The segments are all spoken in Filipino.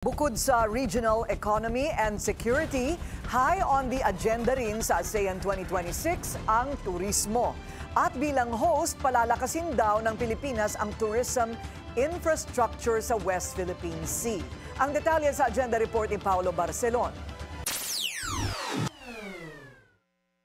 Bukod sa regional economy and security, high on the agenda rin sa ASEAN 2026 ang turismo. At bilang host, palalakasin daw ng Pilipinas ang tourism infrastructure sa West Philippine Sea. Ang detalye sa agenda report ni Paulo Barcelon.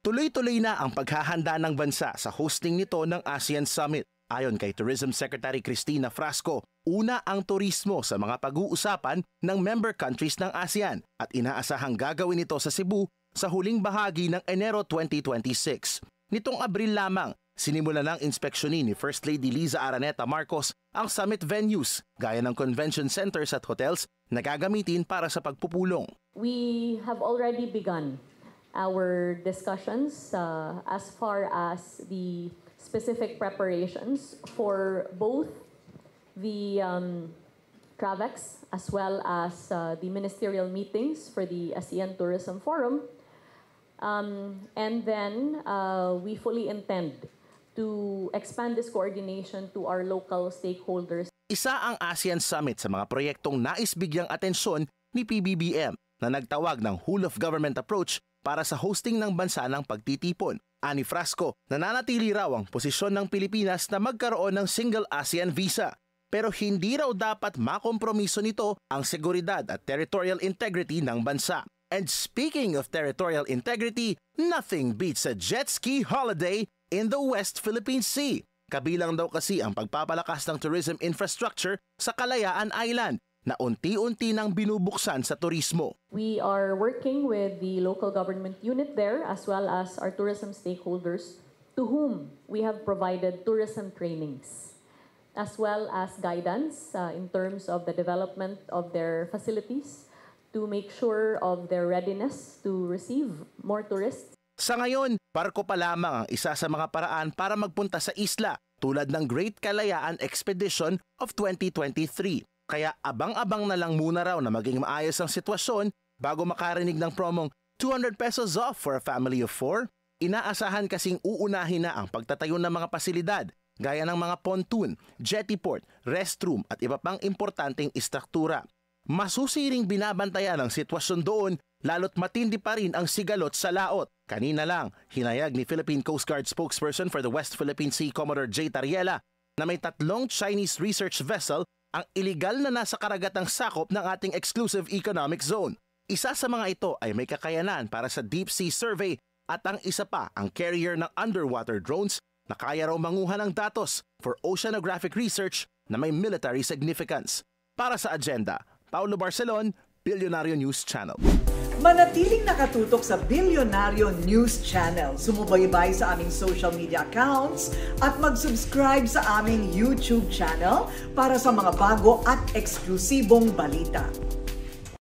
Tuloy-tuloy na ang paghahanda ng bansa sa hosting nito ng ASEAN Summit. Ayon kay Tourism Secretary Cristina Frasco, una ang turismo sa mga pag-uusapan ng member countries ng ASEAN at inaasahang gagawin ito sa Cebu sa huling bahagi ng Enero 2026. Nitong Abril lamang, sinimula ng inspeksyonin ni First Lady Liza Araneta Marcos ang summit venues gaya ng convention centers at hotels na gagamitin para sa pagpupulong. We have already begun our discussions as far as the specific preparations for both the TRAVEX as well as the ministerial meetings for the ASEAN Tourism Forum. And then we fully intend to expand this coordination to our local stakeholders. Isa ang ASEAN Summit sa mga proyektong nais bigyang atensyon ni PBBM na nagtawag ng whole-of-government approach para sa hosting ng bansa ng pagtitipon. Ani Frasco, nananatili raw ang posisyon ng Pilipinas na magkaroon ng single ASEAN visa. Pero hindi raw dapat makompromiso nito ang seguridad at territorial integrity ng bansa. And speaking of territorial integrity, nothing beats a jet ski holiday in the West Philippine Sea. Kabilang daw kasi ang pagpapalakas ng tourism infrastructure sa Kalayaan Island na unti-unti nang binubuksan sa turismo. We are working with the local government unit there as well as our tourism stakeholders to whom we have provided tourism trainings as well as guidance in terms of the development of their facilities to make sure of their readiness to receive more tourists. Sa ngayon, barko pa lamang ang isa sa mga paraan para magpunta sa isla tulad ng Great Kalayaan Expedition of 2023. Kaya abang-abang na lang muna raw na maging maayos ang sitwasyon bago makarinig ng promong 200 pesos off for a family of 4. Inaasahan kasing uunahin na ang pagtatayo ng mga pasilidad gaya ng mga pontoon, jettyport, restroom at iba pang importanteng istruktura. Masusiring binabantayan ang sitwasyon doon lalo't matindi pa rin ang sigalot sa laot. Kanina lang, hinayag ni Philippine Coast Guard spokesperson for the West Philippine Sea Commodore J. Tariela na may 3 Chinese research vessel ang iligal na nasa karagatang sakop ng ating exclusive economic zone. Isa sa mga ito ay may kakayanan para sa deep sea survey at ang isa pa ang carrier ng underwater drones na kaya raw manguha ng datos for oceanographic research na may military significance. Para sa agenda, Paulo Barcelon, Bilyonaryo News Channel. Manatiling nakatutok sa Bilyonaryo News Channel. Sumubaybay sa aming social media accounts at mag-subscribe sa aming YouTube channel para sa mga bago at eksklusibong balita.